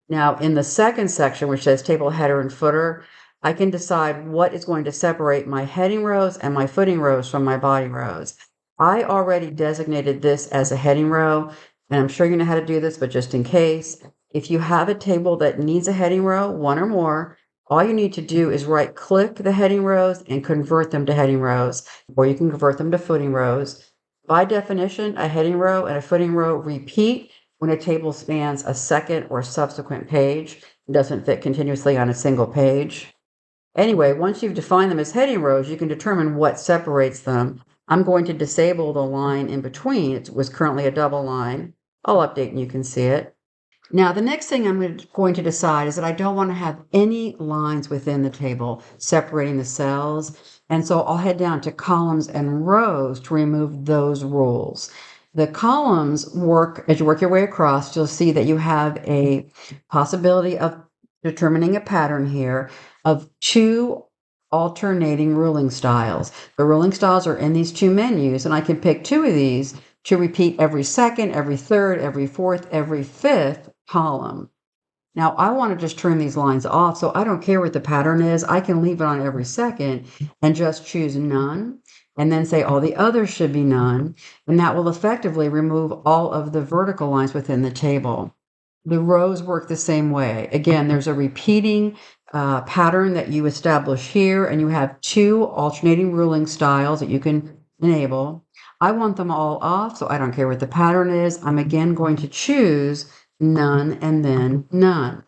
Now, in the second section, which says table header and footer, I can decide what is going to separate my heading rows and my footing rows from my body rows. I already designated this as a heading row, and I'm sure you know how to do this, but just in case, if you have a table that needs a heading row, one or more, all you need to do is right-click the heading rows and convert them to heading rows, or you can convert them to footing rows. By definition, a heading row and a footing row repeat when a table spans a second or subsequent page and doesn't fit continuously on a single page. Anyway, once you've defined them as heading rows, you can determine what separates them. I'm going to disable the line in between. It was currently a double line. I'll update and you can see it. Now, the next thing I'm going to decide is that I don't want to have any lines within the table separating the cells. And so I'll head down to columns and rows to remove those rules. The columns work, as you work your way across, you'll see that you have a possibility of determining a pattern here of two alternating ruling styles. The ruling styles are in these two menus, and I can pick two of these to repeat every second, every third, every fourth, every fifth column. Now, I want to just turn these lines off, so I don't care what the pattern is. I can leave it on every second and just choose none, and then say all the others should be none, and that will effectively remove all of the vertical lines within the table. The rows work the same way. Again, there's a repeating pattern that you establish here, and you have two alternating ruling styles that you can enable. I want them all off, so I don't care what the pattern is. I'm again going to choose none and then none.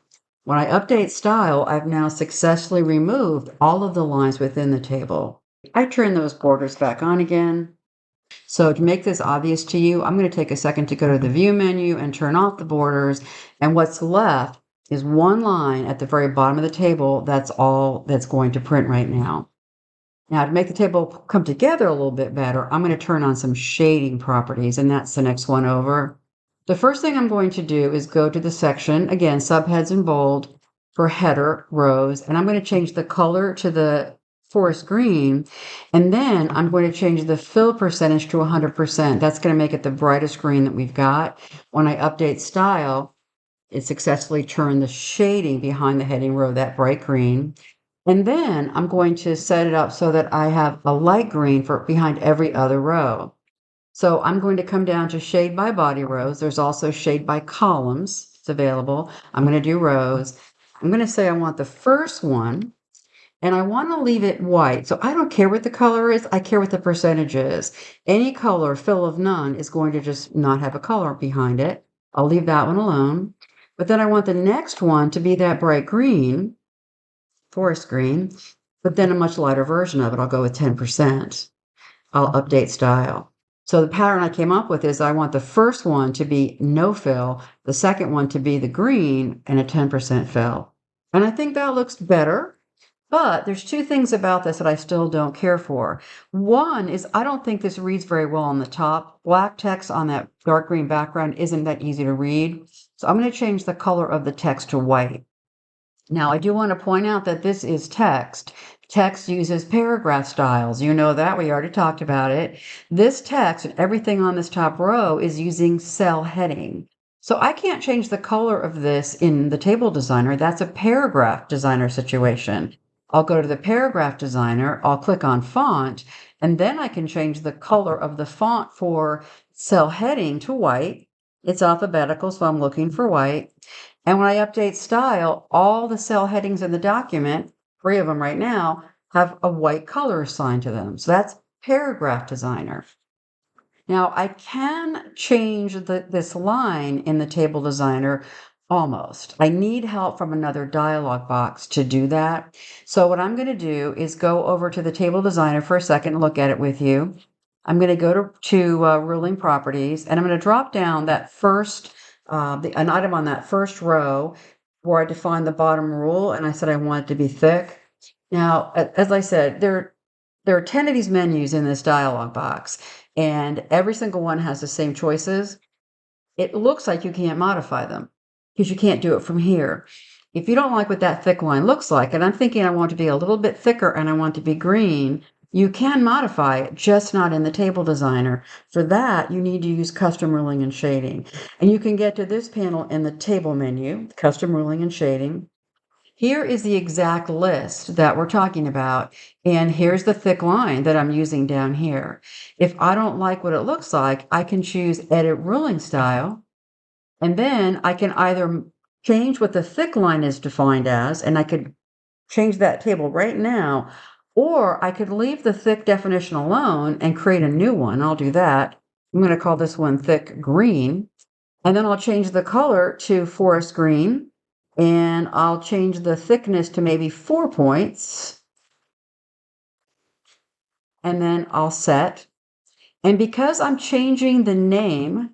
When I update style, I've now successfully removed all of the lines within the table. I turn those borders back on again. So to make this obvious to you, I'm going to take a second to go to the View menu and turn off the borders. And what's left is one line at the very bottom of the table. That's all that's going to print right now. Now, to make the table come together a little bit better, I'm going to turn on some shading properties, and that's the next one over. The first thing I'm going to do is go to the section, again, subheads in bold, for header rows, and I'm going to change the color to the forest green, and then I'm going to change the fill percentage to 100%. That's going to make it the brightest green that we've got. When I update style, it successfully turned the shading behind the heading row that bright green. And then I'm going to set it up so that I have a light green for behind every other row. So I'm going to come down to shade by body rows. There's also shade by columns. It's available. I'm going to do rows. I'm going to say I want the first one, and I want to leave it white. So I don't care what the color is. I care what the percentage is. Any color, fill of none, is going to just not have a color behind it. I'll leave that one alone. But then I want the next one to be that bright green, forest green, but then a much lighter version of it. I'll go with 10%. I'll update style. So the pattern I came up with is I want the first one to be no fill, the second one to be the green, and a 10% fill. And I think that looks better, but there's two things about this that I still don't care for. One is I don't think this reads very well on the top. Black text on that dark green background isn't that easy to read. So I'm going to change the color of the text to white. Now, I do want to point out that this is text. Text uses paragraph styles. You know that. We already talked about it. This text and everything on this top row is using cell heading. So I can't change the color of this in the table designer. That's a paragraph designer situation. I'll go to the paragraph designer. I'll click on font, and then I can change the color of the font for cell heading to white. It's alphabetical, so I'm looking for white. And when I update style, all the cell headings in the document, 3 of them right now, have a white color assigned to them. So that's Paragraph Designer. Now I can change this line in the Table Designer almost. I need help from another dialog box to do that. So what I'm going to do is go over to the Table Designer for a second and look at it with you. I'm going to go to ruling properties, and I'm going to drop down that first, an item on that first row where I defined the bottom rule, and I said I want it to be thick. Now, as I said, there are 10 of these menus in this dialog box, and every single one has the same choices. It looks like you can't modify them because you can't do it from here. If you don't like what that thick line looks like, and I'm thinking I want it to be a little bit thicker and I want it to be green, you can modify it, just not in the Table Designer. For that, you need to use custom ruling and shading. And you can get to this panel in the table menu, custom ruling and shading. Here is the exact list that we're talking about, and here's the thick line that I'm using down here. If I don't like what it looks like, I can choose Edit Ruling Style, and then I can either change what the thick line is defined as, and I could change that table right now, or I could leave the thick definition alone and create a new one. I'll do that. I'm going to call this one Thick Green, and then I'll change the color to Forest Green, and I'll change the thickness to maybe 4 points, and then I'll set. And because I'm changing the name,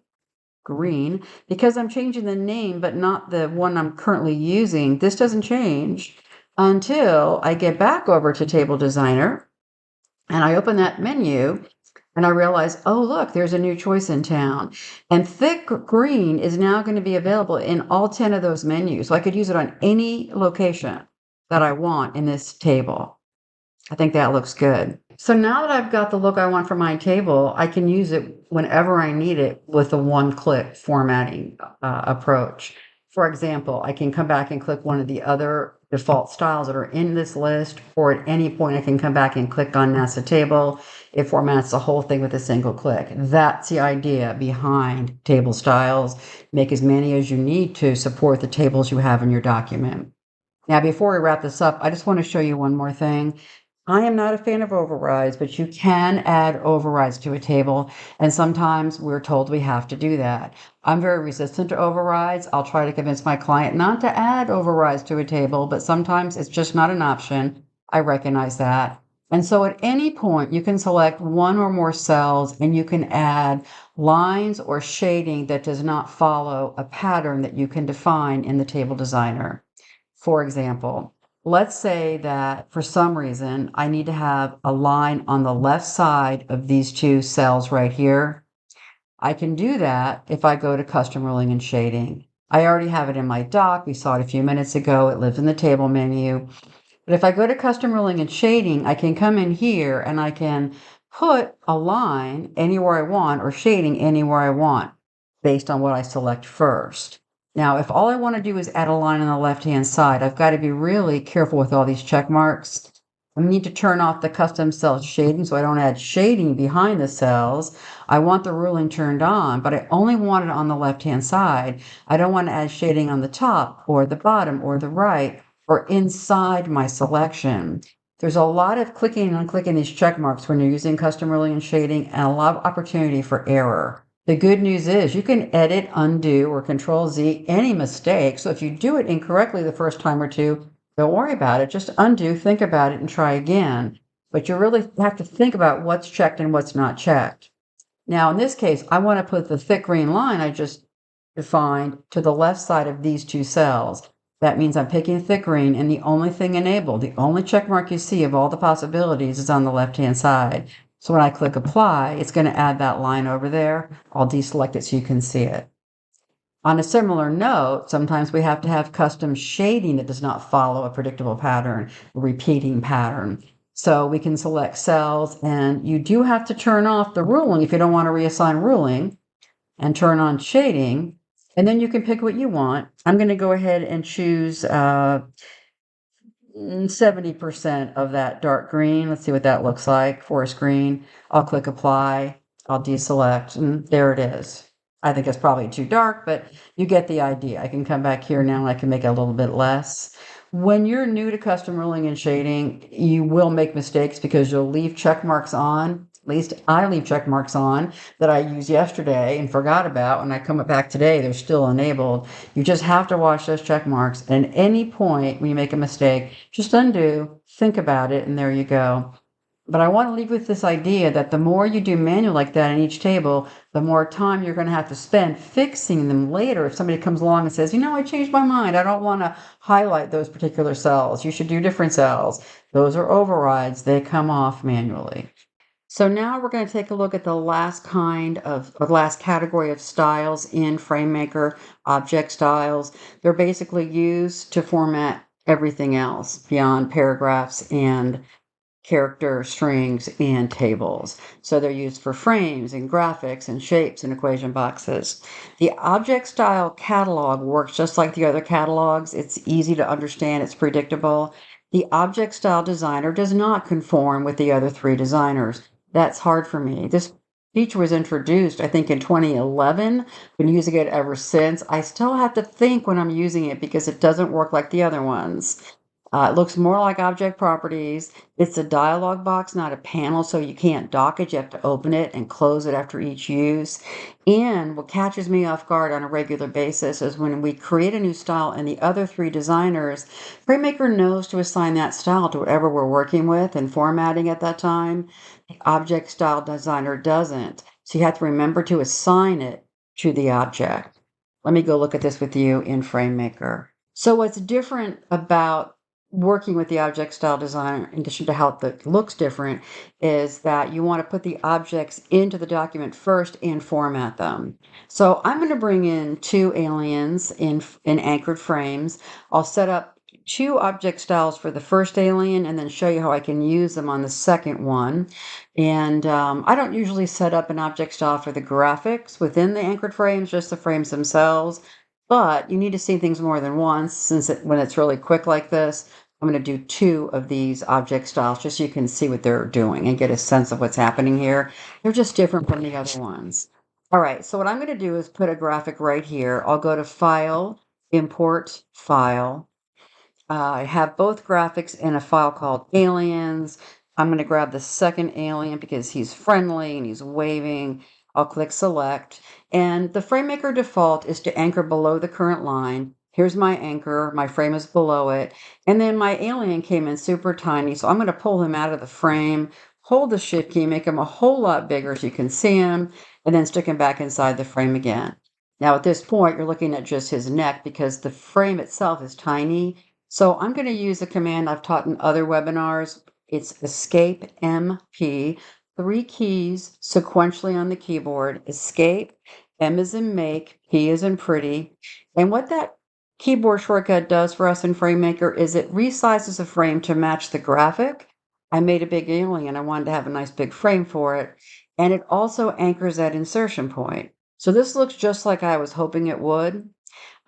green, because I'm changing the name but not the one I'm currently using, this doesn't change until I get back over to Table Designer and I open that menu and I realize, oh, look, there's a new choice in town. And thick green is now going to be available in all 10 of those menus. So I could use it on any location that I want in this table. I think that looks good. So now that I've got the look I want for my table, I can use it whenever I need it with a one-click formatting approach. For example, I can come back and click one of the other default styles that are in this list, or at any point I can come back and click on NASA Table. It formats the whole thing with a single click. That's the idea behind table styles. Make as many as you need to support the tables you have in your document. Now, before we wrap this up, I just want to show you one more thing. I am not a fan of overrides, but you can add overrides to a table, and sometimes we're told we have to do that. I'm very resistant to overrides. I'll try to convince my client not to add overrides to a table, but sometimes it's just not an option. I recognize that. And so at any point, you can select one or more cells and you can add lines or shading that does not follow a pattern that you can define in the Table Designer. For example, let's say that for some reason I need to have a line on the left side of these two cells right here. I can do that if I go to Custom Ruling and Shading. I already have it in my doc. We saw it a few minutes ago. It lives in the table menu. But if I go to Custom Ruling and Shading, I can come in here and I can put a line anywhere I want or shading anywhere I want based on what I select first. Now, if all I want to do is add a line on the left-hand side, I've got to be really careful with all these check marks. I need to turn off the custom cell shading so I don't add shading behind the cells. I want the ruling turned on, but I only want it on the left-hand side. I don't want to add shading on the top or the bottom or the right or inside my selection. There's a lot of clicking and unclicking these check marks when you're using custom ruling and shading, and a lot of opportunity for error. The good news is you can edit, undo, or Control Z any mistake. So if you do it incorrectly the first time or two, don't worry about it. Just undo, think about it, and try again. But you really have to think about what's checked and what's not checked. Now, in this case, I want to put the thick green line I just defined to the left side of these two cells. That means I'm picking thick green, and the only thing enabled, the only check mark you see of all the possibilities is on the left-hand side. So when I click apply, it's going to add that line over there. I'll deselect it so you can see it. On a similar note, sometimes we have to have custom shading that does not follow a predictable pattern, a repeating pattern. So we can select cells, and you do have to turn off the ruling if you don't want to reassign ruling, and turn on shading, and then you can pick what you want. I'm going to go ahead and choose 70% of that dark green. Let's see what that looks like, forest green. I'll click apply, I'll deselect, and there it is. I think it's probably too dark, but you get the idea. I can come back here now and I can make it a little bit less. When you're new to custom ruling and shading, you will make mistakes because you'll leave check marks on. At least I leave check marks on that I used yesterday and forgot about. When I come back today, they're still enabled. You just have to watch those check marks. And at any point when you make a mistake, just undo, think about it, and there you go. But I want to leave with this idea that the more you do manual like that in each table, the more time you're going to have to spend fixing them later. If somebody comes along and says, I changed my mind, I don't want to highlight those particular cells, you should do different cells. Those are overrides, they come off manually. So now we're going to take a look at the last last category of styles in FrameMaker, object styles. They're basically used to format everything else beyond paragraphs and character strings and tables. So they're used for frames and graphics and shapes and equation boxes. The object style catalog works just like the other catalogs. It's easy to understand, it's predictable. The object style designer does not conform with the other three designers. That's hard for me. This feature was introduced, I think, in 2011. Been using it ever since. I still have to think when I'm using it because it doesn't work like the other ones. It looks more like object properties. It's a dialog box, not a panel, so you can't dock it. You have to open it and close it after each use. And what catches me off guard on a regular basis is when we create a new style and the other three designers, FrameMaker knows to assign that style to whatever we're working with and formatting at that time. The object style designer doesn't. So you have to remember to assign it to the object. Let me go look at this with you in FrameMaker. So what's different about working with the object style designer, in addition to how it looks different, is that you want to put the objects into the document first and format them. So I'm going to bring in two aliens in anchored frames. I'll set up two object styles for the first alien and then show you how I can use them on the second one. And I don't usually set up an object style for the graphics within the anchored frames, just the frames themselves. But you need to see things more than once since when it's really quick like this. I'm going to do two of these object styles just so you can see what they're doing and get a sense of what's happening here. They're just different from the other ones. All right, so what I'm going to do is put a graphic right here. I'll go to File, Import File. I have both graphics in a file called Aliens. I'm going to grab the second alien because he's friendly and he's waving. I'll click Select. And the FrameMaker default is to anchor below the current line. Here's my anchor. My frame is below it. And then my alien came in super tiny, so I'm going to pull him out of the frame, hold the Shift key, make him a whole lot bigger so you can see him, and then stick him back inside the frame again. Now at this point, you're looking at just his neck because the frame itself is tiny. So I'm going to use a command I've taught in other webinars. It's Escape MP, 3 keys sequentially on the keyboard. Escape, M as in make, P as in pretty. And what that keyboard shortcut does for us in FrameMaker is it resizes a frame to match the graphic. I made a big alien. I wanted to have a nice big frame for it. And it also anchors that insertion point. So this looks just like I was hoping it would.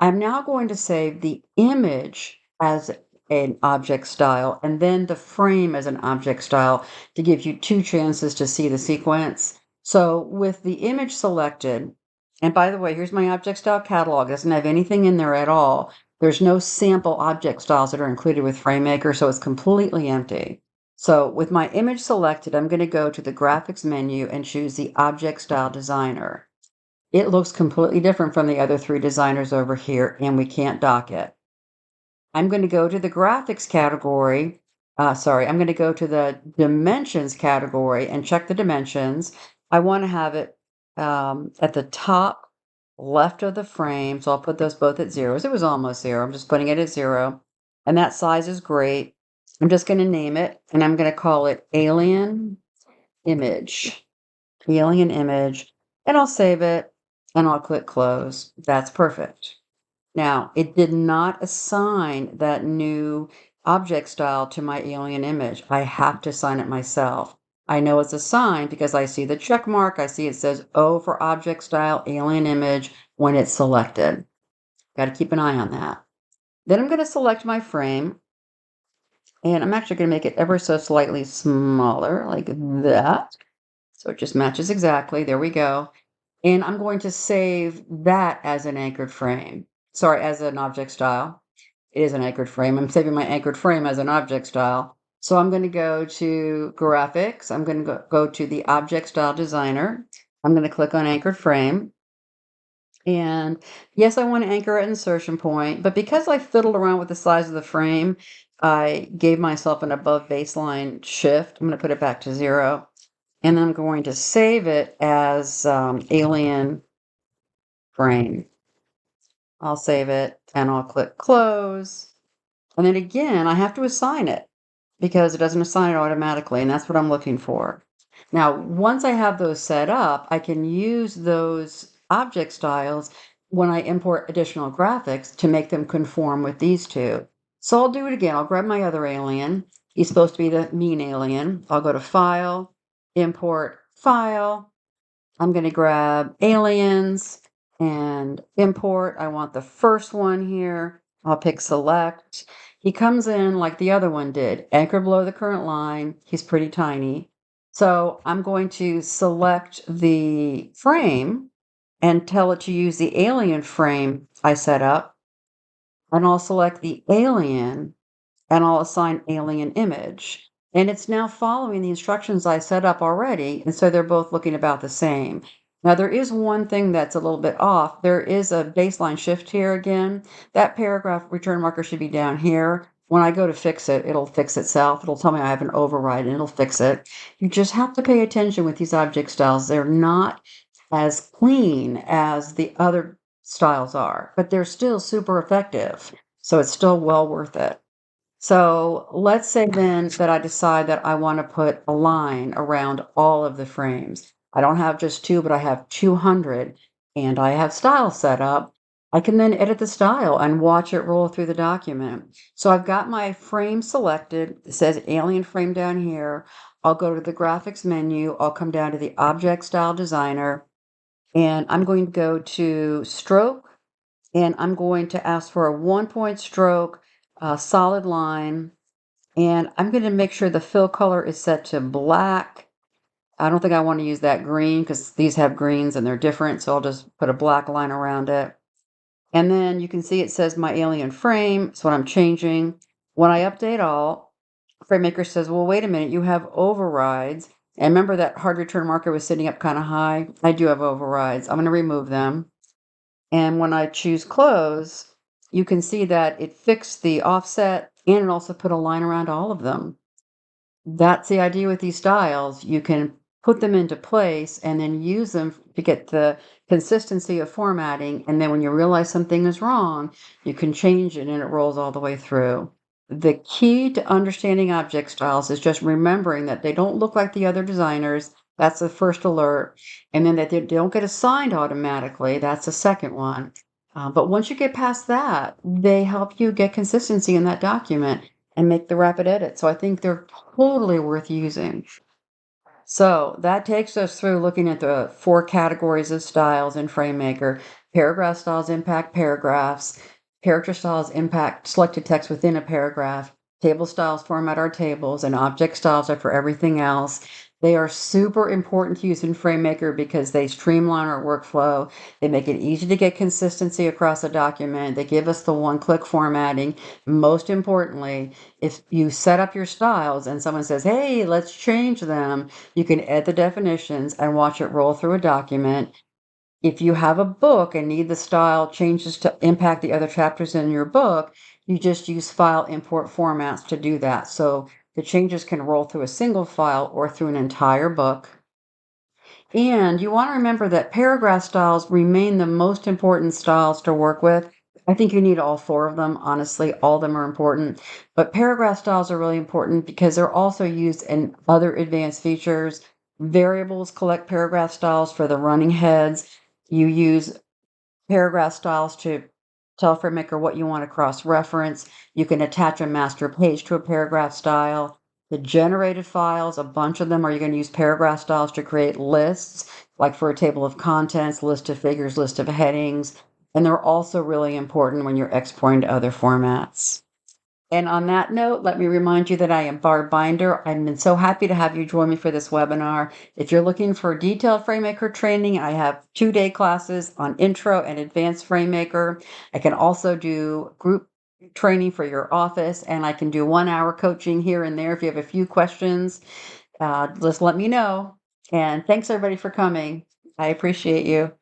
I'm now going to save the image as an object style and then the frame as an object style to give you 2 chances to see the sequence. So with the image selected, and by the way, here's my object style catalog. It doesn't have anything in there at all. There's no sample object styles that are included with FrameMaker, so it's completely empty. So with my image selected, I'm going to go to the graphics menu and choose the object style designer. It looks completely different from the other 3 designers over here, and we can't dock it. I'm going to go to the graphics category. I'm going to go to the dimensions category and check the dimensions. I want to have it at the top left of the frame. So I'll put those both at zeros. It was almost 0. I'm just putting it at 0. And that size is great. I'm just going to name it, and I'm going to call it Alien Image. Alien Image. And I'll save it, and I'll click Close. That's perfect. Now, it did not assign that new object style to my alien image. I have to assign it myself. I know it's assigned because I see the check mark. I see it says O for object style, alien image when it's selected. Got to keep an eye on that. Then I'm going to select my frame, and I'm actually going to make it ever so slightly smaller, like that. So it just matches exactly. There we go. And I'm going to save that as an anchored frame. Sorry, as an object style. It is an anchored frame. I'm saving my anchored frame as an object style. So I'm going to go to graphics. I'm going to go to the object style designer. I'm going to click on anchored frame. And yes, I want to anchor at insertion point, but because I fiddled around with the size of the frame, I gave myself an above baseline shift. I'm going to put it back to 0. And I'm going to save it as alien frame. I'll save it and I'll click close. And then again, I have to assign it because it doesn't assign it automatically, and that's what I'm looking for. Now, once I have those set up, I can use those object styles when I import additional graphics to make them conform with these two. So I'll do it again. I'll grab my other alien. He's supposed to be the mean alien. I'll go to File, Import, File. I'm going to grab aliens and import. I want the first one here. I'll pick select. He comes in like the other one did, anchor below the current line. He's pretty tiny. So I'm going to select the frame and tell it to use the alien frame I set up. And I'll select the alien and I'll assign alien image. And it's now following the instructions I set up already, and so they're both looking about the same. Now, there is one thing that's a little bit off. There is a baseline shift here again. That paragraph return marker should be down here. When I go to fix it, it'll fix itself. It'll tell me I have an override, and it'll fix it. You just have to pay attention with these object styles. They're not as clean as the other styles are, but they're still super effective. So it's still well worth it. So let's say then that I decide that I want to put a line around all of the frames. I don't have just 2, but I have 200, and I have style set up. I can then edit the style and watch it roll through the document. So I've got my frame selected. It says alien frame down here. I'll go to the graphics menu. I'll come down to the object style designer, and I'm going to go to stroke, and I'm going to ask for a 1-point stroke, solid line, and I'm going to make sure the fill color is set to black. I don't think I want to use that green because these have greens and they're different, so I'll just put a black line around it. And then you can see it says my alien frame. That's what I'm changing. When I update all, FrameMaker says, well, wait a minute, you have overrides. And remember that hard return marker was sitting up kind of high? I do have overrides. I'm going to remove them. And when I choose close, you can see that it fixed the offset and it also put a line around all of them. That's the idea with these styles. You can put them into place and then use them to get the consistency of formatting. And then when you realize something is wrong, you can change it and it rolls all the way through. The key to understanding object styles is just remembering that they don't look like the other designers. That's the first alert. And then that they don't get assigned automatically. That's the second one. But once you get past that, they help you get consistency in that document and make the rapid edit. So I think they're totally worth using. So that takes us through looking at the 4 categories of styles in FrameMaker. Paragraph styles impact paragraphs. Character styles impact selected text within a paragraph. Table styles format our tables, and object styles are for everything else. They are super important to use in FrameMaker because they streamline our workflow. They make it easy to get consistency across a document. They give us the one-click formatting. Most importantly, if you set up your styles and someone says, hey, let's change them, you can edit the definitions and watch it roll through a document. If you have a book and need the style changes to impact the other chapters in your book, you just use file import formats to do that. So the changes can roll through a single file or through an entire book. And you want to remember that paragraph styles remain the most important styles to work with. I think you need all 4 of them. Honestly, all of them are important. But paragraph styles are really important because they're also used in other advanced features. Variables collect paragraph styles for the running heads. You use paragraph styles to tell FrameMaker what you want to cross-reference. You can attach a master page to a paragraph style. The generated files, a bunch of them, are you going to use paragraph styles to create lists, like for a table of contents, list of figures, list of headings. And they're also really important when you're exporting to other formats. And on that note, let me remind you that I am Barb Binder. I've been so happy to have you join me for this webinar. If you're looking for detailed FrameMaker training, I have 2-day classes on intro and advanced FrameMaker. I can also do group training for your office, and I can do 1-hour coaching here and there. If you have a few questions, just let me know. And thanks everybody for coming. I appreciate you.